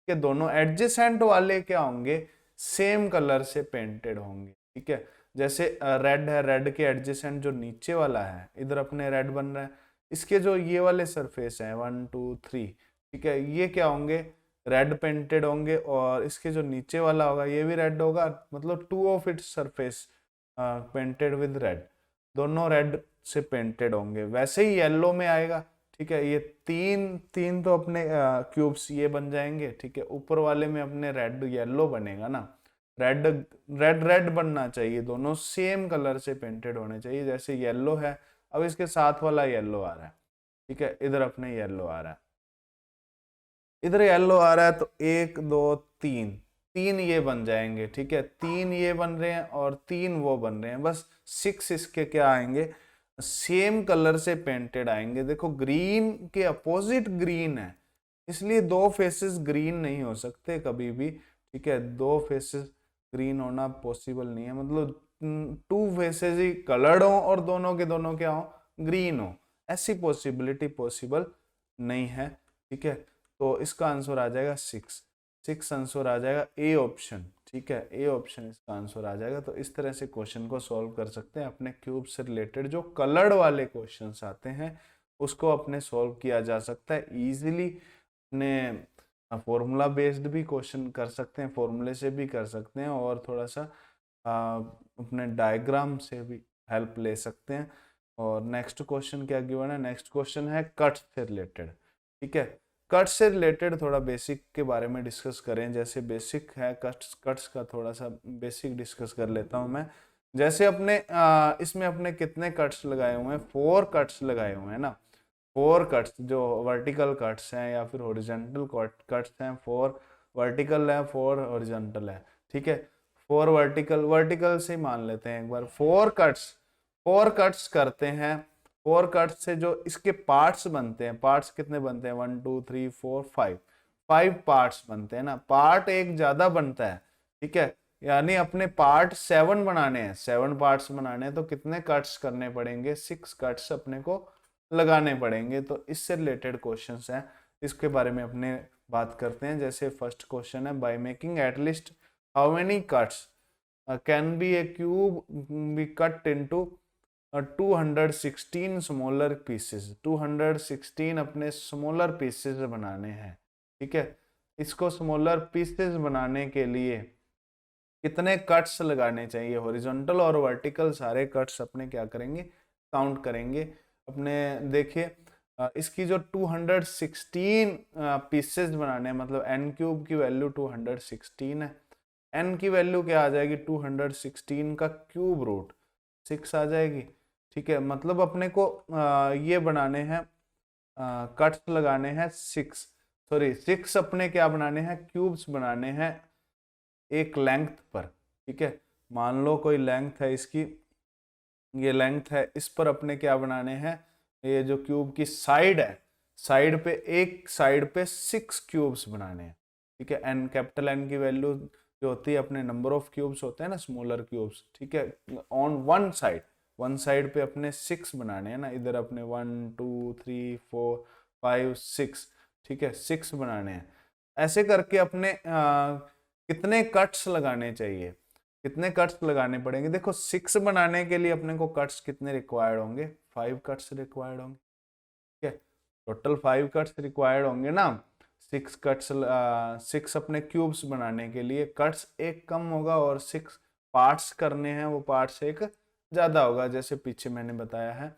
कि दोनों एडजेसेंट वाले क्या होंगे, सेम कलर से पेंटेड होंगे, ठीक है। जैसे रेड है, रेड के एडजेसेंट जो नीचे वाला है, इधर अपने रेड बन रहा है, इसके जो ये वाले सरफेस हैं 1 2 3, ठीक है, ये क्या होंगे, रेड पेंटेड होंगे, और इसके जो नीचे वाला होगा ये भी रेड होगा, मतलब 2 of its surface painted with red, दोनों रेड से पेंटेड होंगे। वैसे ही येलो में आएगा, ठीक है, ये तीन तीन तो अपने क्यूब्स ये बन जाएंगे, ठीक है, ऊपर वाले में अपने रेड येलो बनेगा ना, रेड रेड रेड बनना चाहिए, दोनों सेम कलर से पेंटेड होने चाहिए। जैसे येलो है, अब इसके साथ वाला येलो आ रहा है, ठीक है, इधर अपने येलो आ रहा है, इधर येलो आ रहा है, तो 1 2 3, 3 ये बन जाएंगे, ठीक है, 3 ये बन रहे हैं और 3 वो बन रहे हैं, बस 6 इसके क्या आएंगे, सेम कलर से पेंटेड आएंगे। देखो ग्रीन के अपोजिट ग्रीन है, इसलिए 2 फेसेस ग्रीन नहीं हो सकते कभी भी, ठीक है, 2 फेसेस ग्रीन होना पॉसिबल नहीं है, मतलब 2 फेसेस ही कलर्ड हो और दोनों के दोनों क्या हो, ग्रीन हो, ऐसी पॉसिबिलिटी पॉसिबल नहीं है, ठीक है। तो इसका आंसर आ जाएगा 6, 6 आंसर आ जाएगा ए ऑप्शन, ठीक है, ए ऑप्शन इसका आंसर आ जाएगा। तो इस तरह से क्वेश्चन को सॉल्व कर सकते हैं। अपने क्यूब से रिलेटेड जो कलर्ड वाले क्वेश्चंस आते हैं उसको अपने सॉल्व किया जा सकता है इजीली। अपने फॉर्मूला बेस्ड भी क्वेश्चन कर सकते हैं, फॉर्मूले से भी कर सकते हैं, और थोड़ा सा अपने डायग्राम से भी हेल्प ले सकते हैं। और नेक्स्ट क्वेश्चन क्या गिवन है, नेक्स्ट क्वेश्चन है कट से रिलेटेड, ठीक है। कट से रिलेटेड थोड़ा बेसिक के बारे में डिस्कस करें। जैसे बेसिक है कट्स का थोड़ा सा बेसिक डिस्कस कर लेता हूं मैं। जैसे अपने इसमें अपने कितने कट्स लगाए हुए हैं, 4 कट्स लगाए हुए हैं ना, 4 कट्स जो वर्टिकल कट्स हैं या फिर हॉरिजॉन्टल कट्स हैं, 4 वर्टिकल है 4 हॉरिजॉन्टल है, ठीक है। 4 वर्टिकल से ही मान लेते हैं एक बार, 4 कट्स करते हैं। 4 कट से जो इसके पार्ट्स बनते हैं, पार्ट्स कितने बनते हैं, 1 2 3 4 5 पार्ट्स बनते हैं ना, पार्ट एक ज्यादा बनता है, ठीक है, यानी अपने पार्ट 7 बनाने हैं, 7 पार्ट्स बनाने हैं, तो कितने कट्स करने पड़ेंगे, 6 कट्स अपने को लगाने पड़ेंगे। तो इससे रिलेटेड क्वेश्चंस हैं, इसके बारे में अपने बात करते हैं। जैसे फर्स्ट क्वेश्चन है, by making at least how many cuts can be a cube be cut into 216 smaller pieces, 216 अपने स्मॉलर पीसेस बनाने हैं, ठीक है। इसको स्मॉलर पीसेस बनाने के लिए कितने कट्स लगाने चाहिए, हॉरिजॉन्टल और वर्टिकल सारे कट्स अपने क्या करेंगे, काउंट करेंगे अपने। देखिए इसकी जो 216 पीसेस बनाने हैं, मतलब n क्यूब की वैल्यू 216 है, n की वैल्यू क्या आ जाएगी, 216 का क्यूब रूट 6 आ जाएगी, ठीक है, मतलब अपने को ये बनाने हैं, कट्स लगाने हैं 6 अपने क्या बनाने हैं, क्यूब्स बनाने हैं एक लेंथ पर। ठीक है, मान लो कोई लेंथ है इसकी, ये लेंथ है, इस पर अपने क्या बनाने हैं, ये जो क्यूब की साइड है, साइड पे, एक साइड पे 6 क्यूब्स बनाने हैं। ठीक है, एन, कैपिटल एन की वैल्यू जो होती है अपने नंबर ऑफ क्यूब्स होते हैं ना, स्मॉलर क्यूब्स। ठीक है, ऑन वन साइड पे अपने 6 बनाने हैं ना, इधर अपने 1 2 3 4 5 6। ठीक है, 6 बनाने हैं। ऐसे करके अपने कितने कट्स लगाने चाहिए, कितने कट्स लगाने पड़ेंगे, देखो 6 बनाने के लिए अपने को कट्स कितने रिक्वायर्ड होंगे, 5 कट्स रिक्वायर्ड होंगे। ठीक है, टोटल 5 कट्स रिक्वायर्ड होंगे ना। 6 अपने क्यूब्स बनाने के लिए कट्स एक कम होगा, और 6 पार्ट्स करने हैं, वो पार्ट्स एक ज्यादा होगा, जैसे पीछे मैंने बताया है।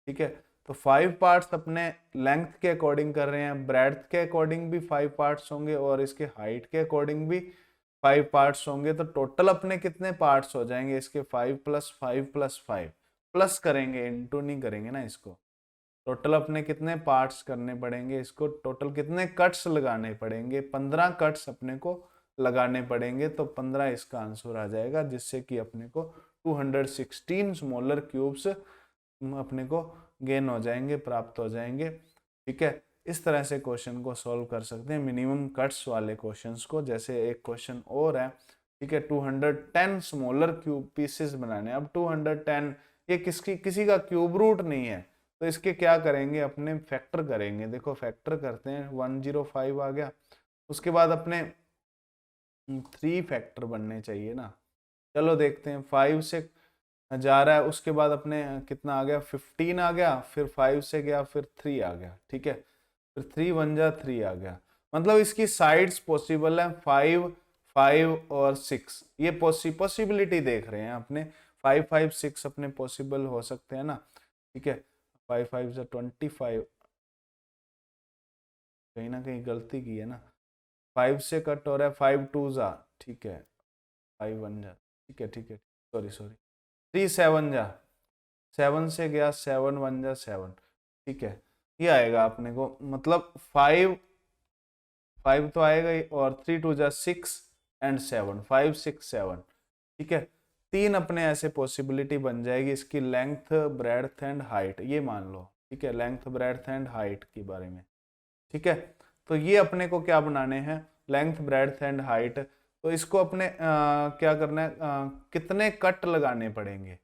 ठीक है, तो 5 पार्ट्स अपने लेंथ के अकॉर्डिंग कर रहे हैं, ब्रेड्थ के अकॉर्डिंग भी 5 पार्ट्स होंगे, और इसके हाइट के अकॉर्डिंग भी 5 पार्ट्स होंगे। तो टोटल अपने कितने पार्ट्स हो जाएंगे इसके, 5 + 5 + 5, प्लस करेंगे, इंटू नहीं करेंगे ना इसको। टोटल अपने कितने पार्ट्स करने पड़ेंगे इसको, टोटल कितने कट्स लगाने पड़ेंगे, 15 कट्स अपने को लगाने पड़ेंगे। तो 15 इसका आंसर आ जाएगा, जिससे कि अपने को 216 स्मॉलर क्यूब्स अपने को गेन हो जाएंगे, प्राप्त हो जाएंगे। ठीक है, इस तरह से क्वेश्चन को सॉल्व कर सकते हैं, मिनिमम कट्स वाले क्वेश्चंस को। जैसे एक क्वेश्चन और है, ठीक है, 210 स्मॉलर क्यूब पीसेस बनाने। अब 210 ये किसी का क्यूब रूट नहीं है, तो इसके क्या करेंगे, अपने फैक्टर करेंगे। देखो फैक्टर करते हैं, 105 आ गया, उसके बाद अपने 3 फैक्टर बनने चाहिए ना। चलो देखते हैं, 5 से जा रहा है, उसके बाद अपने कितना आ गया, 15 आ गया, फिर 5 से गया, फिर 3 आ गया। ठीक है, फिर 3 1 जा 3 आ गया, मतलब इसकी साइड्स पॉसिबल है 5 5 और 6, ये पॉसिबिलिटी देख रहे हैं अपने, 5 5 6 अपने पॉसिबल हो सकते हैं ना। ठीक है, 5 5 से 25, कहीं ना कहीं गलती की है ना, 5 से कट हो रहा है, 5 2 जा, ठीक है, 5 1 जा, ठीक है, ठीक है, सॉरी सॉरी, 3 7 जा, 7 से गया, 7 1 जा 7। ठीक है, ये आएगा अपने को, मतलब 5 5 तो आएगा ही, और 3 2 जा 6 एंड 7, 5 6 7। ठीक है, 3 अपने ऐसे पॉसिबिलिटी बन जाएगी इसकी, लेंथ ब्रेड्थ एंड हाइट, ये मान लो। ठीक है, लेंथ ब्रेड्थ एंड हाइट के बारे में। ठीक है, तो ये अपने को क्या बनाने हैं, लेंथ ब्रेड्थ एंड हाइट। तो इसको अपने क्या करना है, कितने कट लगाने पड़ेंगे,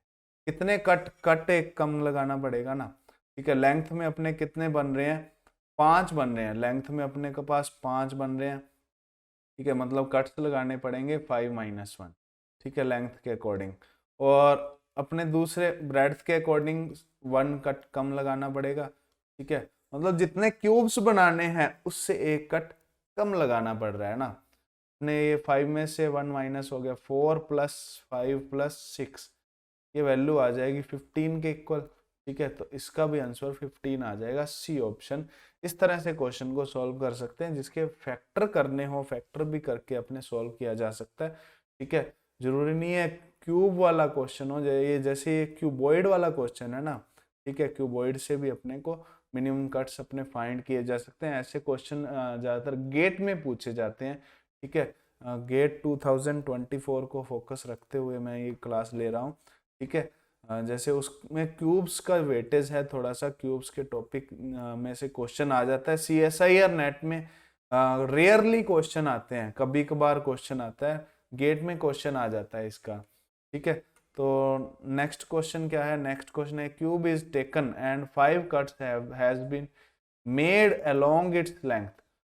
कितने कट एक कम लगाना पड़ेगा ना। ठीक है, लेंथ में अपने कितने बन रहे हैं, 5 बन रहे हैं, लेंथ में अपने के पास 5 बन रहे हैं। ठीक है, मतलब कट्स लगाने पड़ेंगे 5 - 1। ठीक है, लेंथ के अकॉर्डिंग, और अपने दूसरे ब्रेड्थ के अकॉर्डिंग 1 कट कम लगाना पड़ेगा। ठीक है, मतलब जितने क्यूब्स बनाने हैं उससे एक कट कम लगाना पड़ रहा है ना। अपने ये 5 में से 1 माइनस हो गया, 4 + 5 + 6, ये वैल्यू आ जाएगी 15 के इक्वल। ठीक है, तो इसका भी आंसर 15 आ जाएगा, सी ऑप्शन। इस तरह से क्वेश्चन को सॉल्व कर सकते हैं, जिसके फैक्टर करने हो, फैक्टर भी करके अपने सॉल्व किया जा सकता है। ठीक है, जरूरी नहीं है क्यूब वाला क्वेश्चन हो, ये जैसे ये क्यूबॉइड वाला क्वेश्चन है ना। ठीक है, क्यूबॉइड से भी अपने को मिनिमम कट्स अपने फाइंड किए जा सकते हैं। ऐसे क्वेश्चन ज़्यादातर गेट में पूछे जाते हैं। ठीक है, गेट 2024 को फोकस रखते हुए मैं ये क्लास ले रहा हूँ। ठीक है, जैसे उसमें क्यूब्स का वेटेज है थोड़ा सा, क्यूब्स के टॉपिक में से क्वेश्चन आ जाता है। CSIR नेट में रेयरली क्वेश्चन आते हैं, कभी कभार क्वेश्चन आता है, गेट में क्वेश्चन आ जाता है इसका। ठीक है, तो नेक्स्ट क्वेश्चन क्या है, नेक्स्ट क्वेश्चन है, cube is taken and 5 cuts has been made along its length.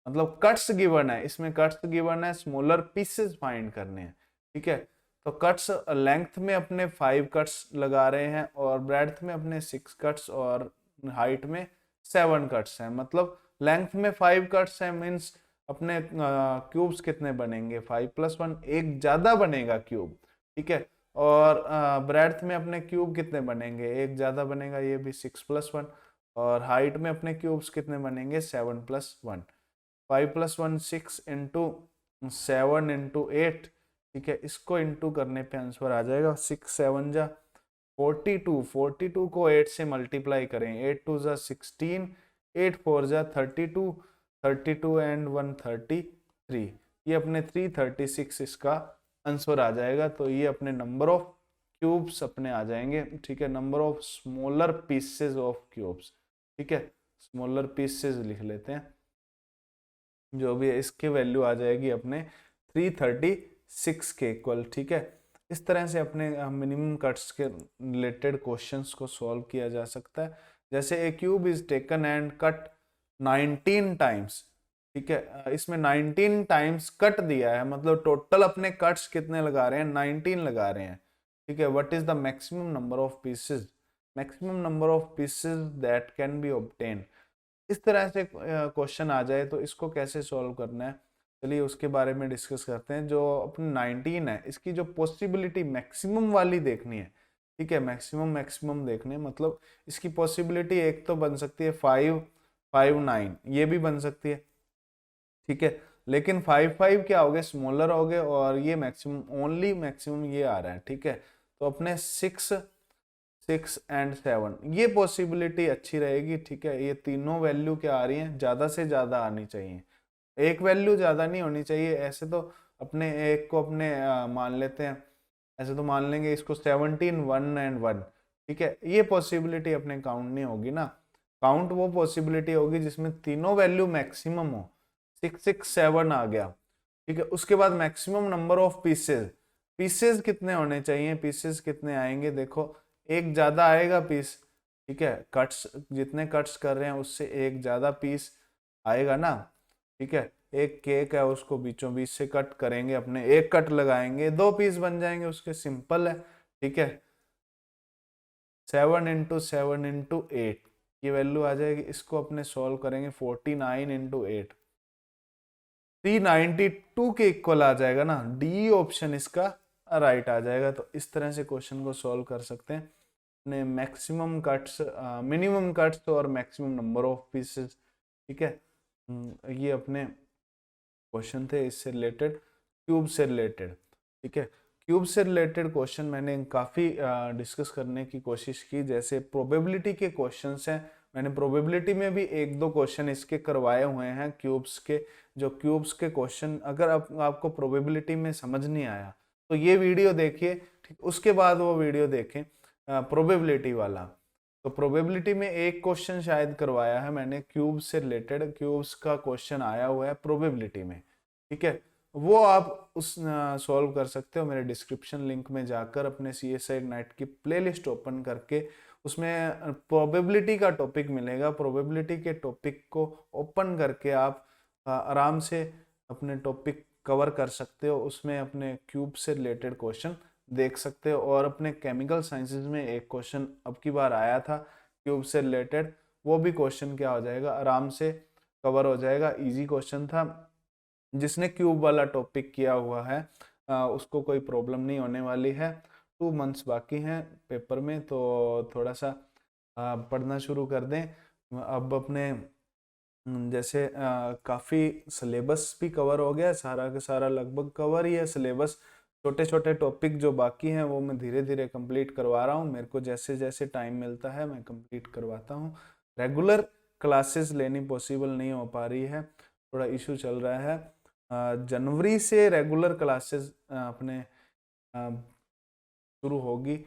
मतलब कट्स गिवन है, इसमें कट्स गिवन है, स्मॉलर पीसेस फाइंड करने हैं। ठीक है, तो कट्स लेंथ में अपने 5 कट्स लगा रहे हैं, और ब्रेड्थ में अपने 6 कट्स, और हाइट में 7 कट्स हैं। मतलब लेंथ में 5 कट्स हैं, मीन्स अपने क्यूब्स कितने बनेंगे, 5 + 1, एक ज्यादा बनेगा क्यूब। ठीक है, और ब्रेड्थ में अपने क्यूब कितने बनेंगे, एक ज्यादा बनेगा, ये भी 6 + 1, और हाइट में अपने क्यूब्स कितने बनेंगे, 7 + 1। 5 + 1 6 × 7 × 8। ठीक है, इसको इंटू करने पे आंसर आ जाएगा, 6 7 जा 42 को 8 से मल्टीप्लाई करें, 8 2 जा 16, 8 4 जा 32, 32 एंड 1 33, ये अपने 336 इसका आंसर आ जाएगा। तो ये अपने नंबर ऑफ क्यूब्स अपने आ जाएंगे, ठीक है, number of smaller pieces of cubes, ठीक है, स्मॉलर पीसेस लिख लेते हैं, जो भी है इसके वैल्यू आ जाएगी अपने 336 के इक्वल, ठीक है। इस तरह से अपने मिनिमम कट्स के रिलेटेड क्वेश्चंस को सॉल्व किया जा सकता है। जैसे a cube is taken and cut 19 times, ठीक है, इसमें 19 टाइम्स कट दिया है, मतलब टोटल अपने कट्स कितने लगा रहे हैं, 19 लगा रहे हैं, ठीक है। What is the maximum number of pieces, maximum number of pieces that can be obtain. इस तरह से क्वेश्चन आ जाए तो इसको कैसे सॉल्व करना है, चलिए उसके बारे में डिस्कस करते हैं। जो अपने 19 है, इसकी जो पॉसिबिलिटी मैक्सिमम वाली देखनी है, ठीक है, मैक्सिमम देखनी है, मतलब इसकी पॉसिबिलिटी एक तो बन सकती है 5 5 9, ये भी बन सकती है, ठीक है, लेकिन 5 5 क्या हो गए, स्मॉलर हो गए, और ये मैक्सिमम, ओनली मैक्सिमम ये आ रहा है, ठीक है। तो अपने 6 6 एंड 7 ये पॉसिबिलिटी अच्छी रहेगी, ठीक है। ये तीनों वैल्यू क्या आ रही हैं, ज्यादा से ज्यादा आनी चाहिए, एक वैल्यू ज्यादा नहीं होनी चाहिए। ऐसे तो अपने एक को अपने मान लेते हैं, ऐसे तो मान लेंगे इसको 17 1 एंड 1, ठीक है, ये पॉसिबिलिटी अपने काउंट नहीं होगी ना। काउंट वो पॉसिबिलिटी होगी जिसमें तीनों वैल्यू मैक्सिमम हो, 6 6 7 आ गया, ठीक है। उसके बाद maximum number of pieces, pieces कितने होने चाहिए, पीसेस कितने आएंगे, देखो एक ज्यादा आएगा पीस, ठीक है, कट्स जितने कट्स कर रहे हैं उससे एक ज्यादा पीस आएगा ना, ठीक है। एक केक है, उसको बीचों बीच से कट करेंगे, अपने एक कट लगाएंगे, 2 पीस बन जाएंगे उसके, सिंपल है, ठीक है। 7 इंटू 7 इंटू 8 ये वैल्यू आ जाएगी, इसको अपने सॉल्व करेंगे, 49 इंटू 8 392 के इक्वल आ जाएगा ना, डी ऑप्शन इसका राइट आ जाएगा। तो इस तरह से क्वेश्चन को सॉल्व कर सकते हैं अपने मैक्सिमम कट्स, मिनिमम कट्स और मैक्सिमम नंबर ऑफ पीसेस, ठीक है। ये अपने क्वेश्चन थे इससे रिलेटेड, क्यूब से रिलेटेड, ठीक है। क्यूब से रिलेटेड क्वेश्चन मैंने काफ़ी डिस्कस करने की कोशिश की, जैसे प्रोबेबिलिटी के क्वेश्चंस हैं, मैंने प्रोबेबिलिटी में भी एक दो क्वेश्चन इसके करवाए हुए हैं क्यूब्स के। जो क्यूब्स के क्वेश्चन अगर आपको प्रोबेबिलिटी में समझ नहीं आया तो ये वीडियो देखिए, ठीक, उसके बाद वो वीडियो देखें प्रोबेबिलिटी वाला। तो प्रोबेबिलिटी में एक क्वेश्चन शायद करवाया है मैंने क्यूब से रिलेटेड, क्यूब्स का क्वेश्चन आया हुआ है प्रोबेबिलिटी में, ठीक है, वो आप उस सॉल्व कर सकते हो मेरे डिस्क्रिप्शन लिंक में जाकर, अपने CSI नेट की प्लेलिस्ट ओपन करके उसमें प्रोबेबिलिटी का टॉपिक मिलेगा, प्रोबेबिलिटी के टॉपिक को ओपन करके आप आराम से अपने टॉपिक कवर कर सकते हो, उसमें अपने क्यूब से रिलेटेड क्वेश्चन देख सकते हो। और अपने केमिकल साइंसेज में एक क्वेश्चन अब की बार आया था क्यूब से रिलेटेड, वो भी क्वेश्चन क्या हो जाएगा, आराम से कवर हो जाएगा, इजी क्वेश्चन था। जिसने क्यूब वाला टॉपिक किया हुआ है उसको कोई प्रॉब्लम नहीं होने वाली है। 2 मंथ्स बाकी हैं पेपर में, तो थोड़ा सा पढ़ना शुरू कर दें। अब अपने जैसे काफ़ी सिलेबस भी कवर हो गया, सारा का सारा लगभग कवर ही है सिलेबस। छोटे छोटे टॉपिक जो बाकी हैं वो मैं धीरे धीरे कंप्लीट करवा रहा हूँ, मेरे को जैसे जैसे टाइम मिलता है मैं कंप्लीट करवाता हूँ। रेगुलर क्लासेस लेनी पॉसिबल नहीं हो पा रही है, थोड़ा इशू चल रहा है। जनवरी से रेगुलर क्लासेस अपने शुरू होगी।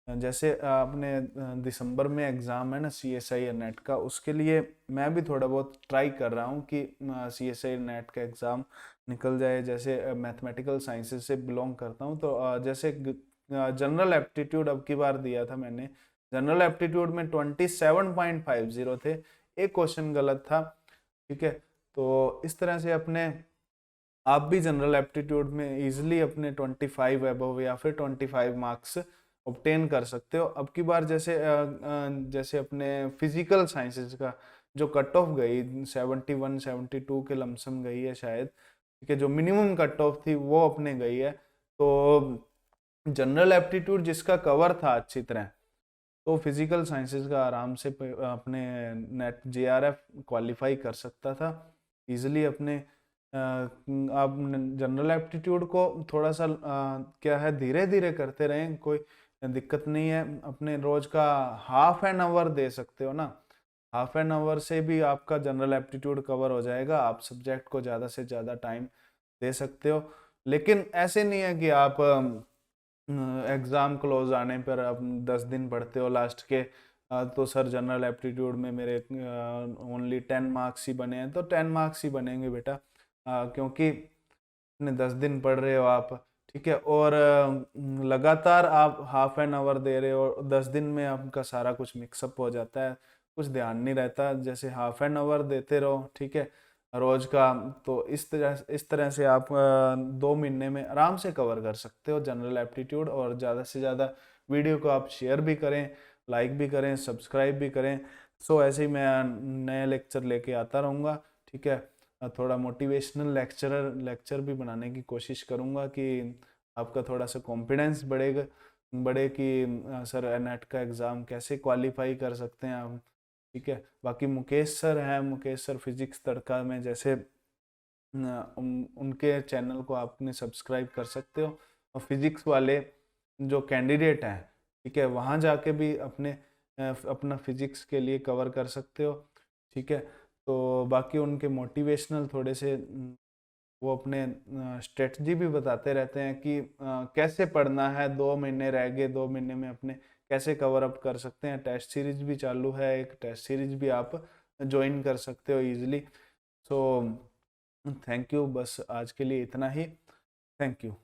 जैसे अपने दिसंबर में एग्ज़ाम है ना CSI नेट का, उसके लिए मैं भी थोड़ा बहुत ट्राई कर रहा हूँ कि CSI नेट का एग्ज़ाम निकल जाए। जैसे मैथमेटिकल साइंसेस से बिलोंग करता हूँ, तो जैसे जनरल एप्टीट्यूड अब की बार दिया था मैंने, जनरल एप्टीट्यूड में 27.50 थे, एक क्वेश्चन गलत था, ठीक है। तो इस तरह से अपने आप भी जनरल एप्टीट्यूड में इजीली अपने 25 अबव या फिर 25 मार्क्स ऑब्टेन कर सकते हो। अब की बार जैसे जैसे अपने फिजिकल साइंसेस का जो कट ऑफ गई 71 72 के लमसम गई है शायद, ठीक है, जो मिनिमम कट ऑफ थी वो अपने गई है। तो जनरल एप्टीट्यूड जिसका कवर था अच्छी तरह, तो फिजिकल साइंसेस का आराम से अपने नेट JRF क्वालिफाई कर सकता था इजीली। अपने आप जनरल एप्टीट्यूड को थोड़ा सा क्या है धीरे धीरे करते रहें, कोई दिक्कत नहीं है, अपने रोज का हाफ एन आवर दे सकते हो ना, हाफ एन आवर से भी आपका जनरल एप्टीट्यूड कवर हो जाएगा, आप सब्जेक्ट को ज़्यादा से ज़्यादा टाइम दे सकते हो। लेकिन ऐसे नहीं है कि आप एग्ज़ाम क्लोज आने पर आप 10 दिन पढ़ते हो लास्ट के, तो सर जनरल एप्टीट्यूड में मेरे ओनली 10 मार्क्स ही बने हैं, तो 10 मार्क्स ही बनेंगे बेटा, क्योंकि अपने 10 दिन पढ़ रहे हो आप, ठीक है, और लगातार आप हाफ एन आवर दे रहे हो, 10 दिन में आपका सारा कुछ मिक्सअप हो जाता है, कुछ ध्यान नहीं रहता। जैसे हाफ एन आवर देते रहो, ठीक है, रोज का, तो इस तरह से आप 2 महीने में आराम से कवर कर सकते हो जनरल एप्टीट्यूड। और ज़्यादा से ज़्यादा वीडियो को आप शेयर भी करें, लाइक भी करें, सब्सक्राइब भी करें। सो ऐसे ही मैं नए लेक्चर लेके आता रहूँगा, ठीक है, थोड़ा मोटिवेशनल लेक्चर भी बनाने की कोशिश करूँगा कि आपका थोड़ा सा कॉन्फिडेंस बढ़े कि सर नेट का एग्ज़ाम कैसे क्वालिफाई कर सकते हैं आप, ठीक है। बाकी मुकेश सर हैं, मुकेश सर फिजिक्स तड़का में, जैसे उनके चैनल को आपने सब्सक्राइब कर सकते हो, और फिजिक्स वाले जो कैंडिडेट हैं, ठीक है, वहाँ जाके भी अपना फिजिक्स के लिए कवर कर सकते हो, ठीक है। तो बाकी उनके मोटिवेशनल थोड़े से वो अपने स्ट्रेटजी भी बताते रहते हैं कि कैसे पढ़ना है, 2 महीने रह गए, 2 महीने में अपने कैसे कवर अप कर सकते हैं। टेस्ट सीरीज भी चालू है, एक टेस्ट सीरीज भी आप ज्वाइन कर सकते हो इजीली। सो थैंक यू, बस आज के लिए इतना ही, थैंक यू।